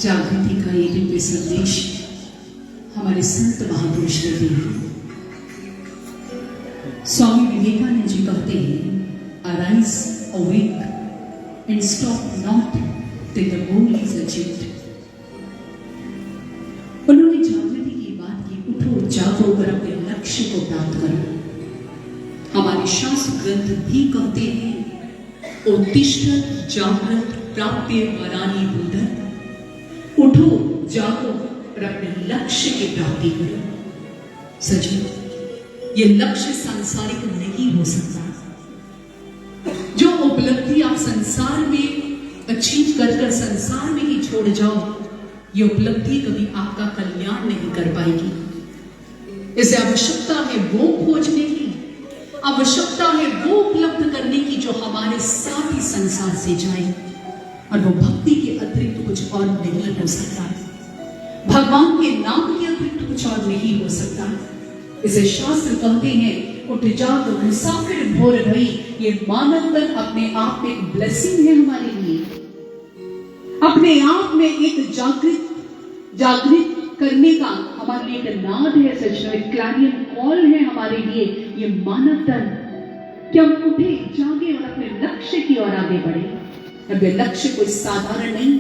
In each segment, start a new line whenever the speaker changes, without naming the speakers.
जागृति का ये दिव्य संदेश हमारे संत महापुरुष ने दिया। स्वामी विवेकानंद जी कहते हैं, arise awake and stop not till the goal is achieved. उन्होंने जागृति की बात की, उठो जागो और अपने लक्ष्य को प्राप्त करो। हमारे शास्त्र ग्रंथ भी कहते हैं, उत्तिष्ठत जागृत प्राप्य वरानि बुधत। उठो जागो और अपने लक्ष्य की प्राप्ति करो। सजो, ये लक्ष्य सांसारिक नहीं हो सकता। जो उपलब्धि आप संसार में अचीव कर संसार में ही छोड़ जाओ, ये उपलब्धि कभी आपका कल्याण नहीं कर पाएगी। इसे आवश्यकता है वो खोजने की, आवश्यकता है वो उपलब्ध करने की जो हमारे साथ ही संसार से जाए, और वो भक्ति के अतिरिक्त कुछ और नहीं हो सकता। भगवान के नाम के अतिरिक्त कुछ और नहीं हो सकता। इसे शास्त्र कहते हैं, उठ जाओ मुसाफिर भोर भई। ये मानव तन अपने आप में एक ब्लेसिंग है हमारे लिए, अपने आप में एक जागृत करने का हमारे लिए एक नाद है। सचना एक क्लैरियन कॉल है हमारे लिए। ये मानव तन कि हम उठे जागे और अपने लक्ष्य की ओर आगे बढ़े। अब ये लक्ष्य कोई साधारण नहीं,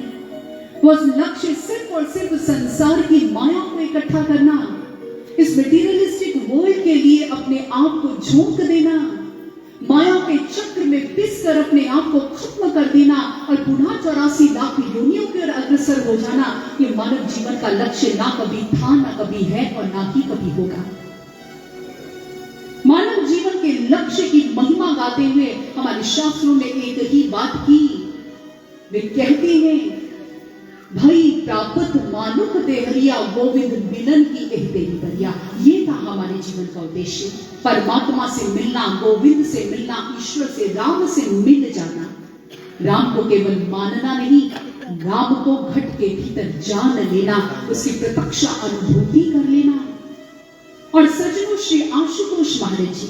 वो लक्ष्य सिर्फ और सिर्फ संसार की माया को इकट्ठा करना, इस मटेरियलिस्टिक वर्ल्ड के लिए अपने आप को झोंक देना, माया के चक्र में पिस कर अपने आप को खत्म कर देना और पुनः 84 लाख योनियों की ओर अग्रसर हो जाना, ये मानव जीवन का लक्ष्य ना कभी था, ना कभी है और ना ही कभी होगा। मानव जीवन के लक्ष्य की महिमा गाते हुए हमारे शास्त्रों ने एक ही बात की। वे कहते हैं, भई प्रापत मानुख देहरिया गोविंद मिलन की एहते ही बरिया। ये था हमारे जीवन का उद्देश्य, परमात्मा से मिलना, गोविंद से मिलना, ईश्वर से, राम से मिल जाना। राम को केवल मानना नहीं, राम को घट के भीतर जान लेना, उसकी प्रत्यक्ष अनुभूति कर लेना। और सज्जनों, श्री आशुतोष महाराज जी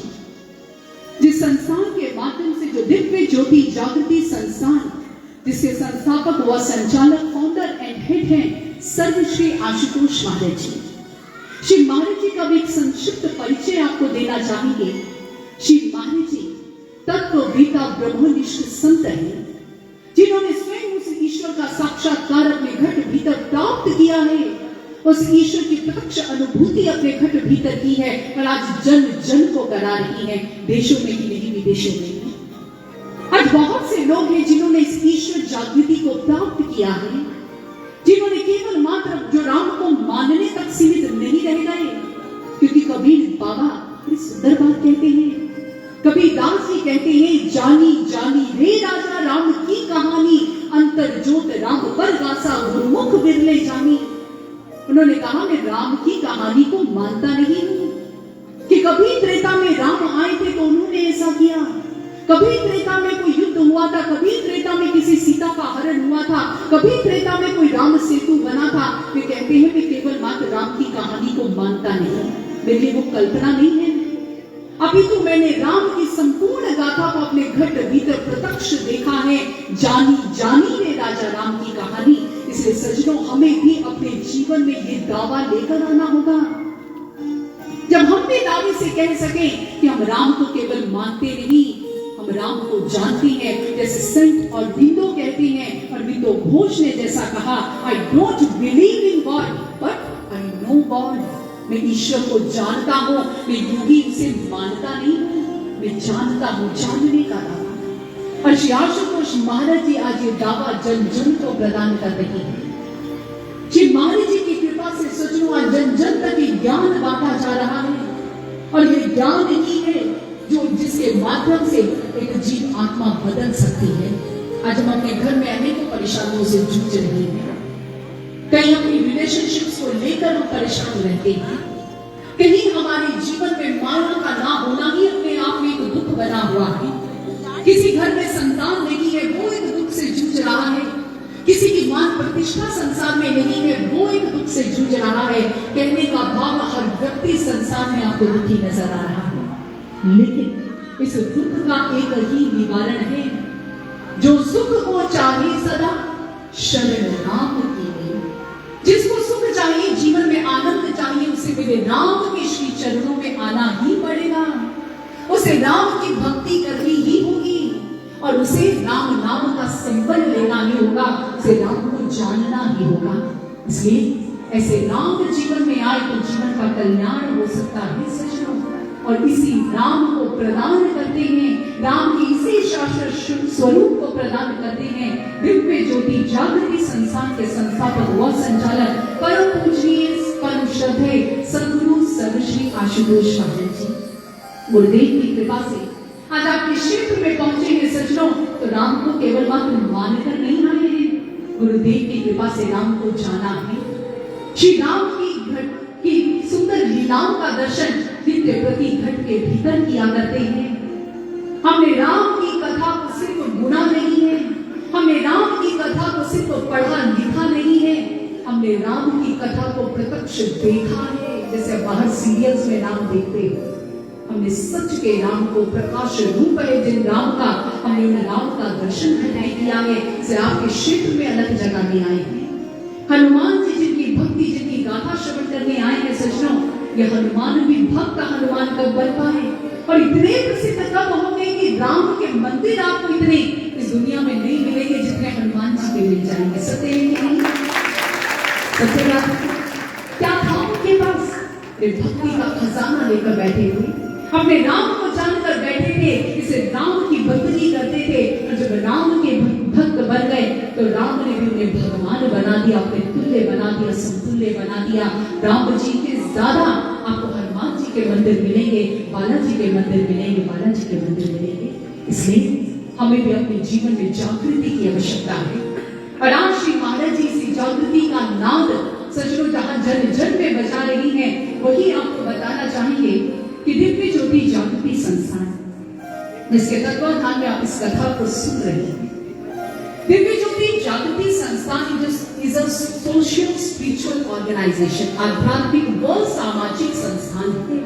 जिस संस्थान के माध्यम से, जो दिव्य ज्योति जागृति संस्थान, जिसके संस्थापक व संचालक, फाउंडर एंड हेड हैं सर्वश्री आशुतोष महाराज जी। श्री महाराज जी का भी एक संक्षिप्त परिचय आपको देना चाहेंगे। श्री महाराज जी तत्ववेता ब्रह्मनिष्ठ संत हैं, जिन्होंने स्वयं उस ईश्वर का साक्षात्कार अपने घट भीतर प्राप्त किया है, उस ईश्वर की प्रत्यक्ष अनुभूति अपने घट भीतर की है और आज जन जन को करा रही है, देशों में ही नहीं विदेशों में। आज बहुत से लोग हैं जिन्होंने इस ईश्वर जागृति को प्राप्त किया है, जिन्होंने केवल मात्र जो राम को मानने तक सीमित नहीं रह गए, क्योंकि कबीर बाबा बड़ी सुंदर बात कहते हैं। कबीर दास जी कहते हैं, जानी जानी रे राजा राम की कहानी, अंतर जोत राम पर गासा गुरुमुख बिरले जानी। उन्होंने कहा, मैं राम की कहानी को मानता नहीं हूं कि कभी त्रेता में राम आए थे तो उन्होंने ऐसा किया, कभी त्रेता में कोई युद्ध हुआ था, कभी त्रेता में किसी सीता का हरण हुआ था, कभी त्रेता में कोई राम सेतु बना था। वे कहते हैं कि केवल मात्र राम की कहानी को मानता नहीं, मेरे लिए वो कल्पना नहीं है, अभी तो मैंने राम की संपूर्ण गाथा को अपने घट भीतर प्रत्यक्ष देखा है। जानी जानी रे राजा राम की कहानी। इसलिए सज्जनों, हमें भी अपने जीवन में ये दावा लेकर आना होगा, जब हम भी दावे से कह सके कि हम राम को केवल मानते नहीं, हम राम को जानते हैं। जैसे संत और बिंदो कहते हैं, और बिंदो घोष ने जैसा कहा, I don't believe in God but I know God. मैं ईश्वर को जानता हूं, मैं यूं ही उसे मानता नहीं हूं, मैं जानता हूं, जानने का दावा। और श्री आशुतोष महाराज जी आज ये दावा जन जन को प्रदान कर रही है। श्री महाराज जी की कृपा से सज्जनों, आज जन जन तक ज्ञान बांटा जा रहा है, और ये ज्ञान ही है जो जिसके माध्यम से एक जीव आत्मा बदल सकती है। आज हम अपने घर में अनेकों परेशानियों से जूझ रहे हैं, कहीं अपनी रिलेशनशिप्स को लेकर हम परेशान रहते हैं, कहीं हमारे जीवन में माया का ना होना ही अपने आप में एक दुख बना हुआ है, किसी घर में संतान नहीं है, वो एक दुख से जूझ रहा है, किसी की मान प्रतिष्ठा संसार में नहीं है, वो एक दुख से जूझ रहा है। कहने का भाव, हर व्यक्ति संसार में आपको दुखी नजर आ रहा है, लेकिन इस दुख का एक ही निवारण है, जो सुख को चाहे सदा शरण नाम की। जिसको सुख चाहिए, जीवन में आनंद चाहिए, उसे मेरे राम के श्री चरणों में आना ही पड़ेगा। उसे राम की भक्ति करनी ही होगी और उसे राम नाम का सिंबल लेना ही होगा, उसे राम को जानना ही होगा। इसलिए ऐसे राम जीवन में आए तो जीवन का कल्याण हो सकता है सज्जनों। और इसी राम को प्रदान करते हैं, राम के इसी शाश्वत स्वरूप को प्रदान करते हैं दिव्य ज्योति जागृति संस्थान के संस्थापक व संचालक परम पूजनीय परम श्रद्धेय सद्गुरु सर्वश्री आशुतोष महाराज जी। गुरुदेव की कृपा से आज आपके क्षेत्र में पहुंचे हैं सज्जनों, तो राम को केवल मात्र मानकर नहीं आए हैं, गुरुदेव की कृपा से राम को जाना है। श्री राम की सुंदर लीलाओं का दर्शन नित्य प्रति घट के भीतर किया करते हैं। हमने राम की कथा को सिर्फ गुना नहीं है, हमने राम की कथा को सिर्फ पढ़ा लिखा नहीं है, हमने राम की कथा को प्रत्यक्ष देखा है। जैसे बाहर सीरियल्स में राम देखते हो, हमने सच के राम को प्रकाश रूप है जिन राम का, हमने उन राम का दर्शन घटाई किया है। से आपके क्षेत्र में अलग जगह में आए हैं। हनुमान जी जिनकी भक्ति, जिनकी गाथा श्रवण करने आए हैं सज्जनों, ये हनुमान भी भक्त हनुमान कब बन पाए और इतने प्रसिद्ध कब होंगे कि राम के मंदिर आपको इतने इस दुनिया में नहीं मिलेंगे जितने हनुमान जी के मिल जाएंगे। सत्य है कि नहीं? सत्य बात क्या था उनके पास? वे भक्ति का खजाना लेकर बैठे हुए, अपने राम को जानकर बैठे थे, इसे राम की बंदगी करते थे। और जब राम के भक्त बन गए तो राम ने भी उन्हें भगवान बना दिया, अपने तुल्य बना दिया, समतुल्य बना दिया। राम जी के ज्यादा आपको हनुमान जी के मंदिर मिलेंगे, बालाजी के मंदिर मिलेंगे, बालाजी के मंदिर मिलेंगे। इसलिए हमें भी अपने जीवन में जागृति की आवश्यकता है। और आज श्री महाराज जी इसी जागृति का नाद सचमुच जहां जन जन में बजा रही है, वही आपको बताना चाहेंगे कि दिव्य ज्योति जागृति संस्थान, जिसके तत्वाधान में आप इस कथा को सुन रहे हैं, Divya Jyoti Jagriti Sansthan is a social spiritual organisation, आध्यात्मिक व सामाजिक संस्थान है,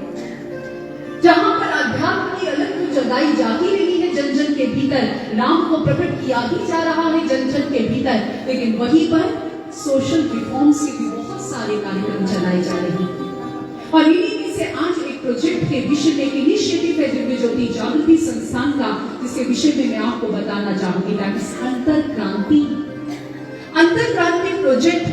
जहां पर अध्यात्म की अलग तो जगाई जाती रही है जन जन के भीतर, राम को प्रकट किया ही जा रहा है जन जन के भीतर, लेकिन वहीं पर सोशल रिफॉर्म्स के भी बहुत सारे कार्यक्रम चलाए जा रहे हैं। और इन्हीं में से आज एक प्रोजेक्ट के विषय में एक इनिशिएटिव है दिव्य ज्योति जागृति संस्थान का, जिसके विषय में मैं आपको बताना चाहूंगी, दैट इज अंतर क्रांति। अंतर क्रांति प्रोजेक्ट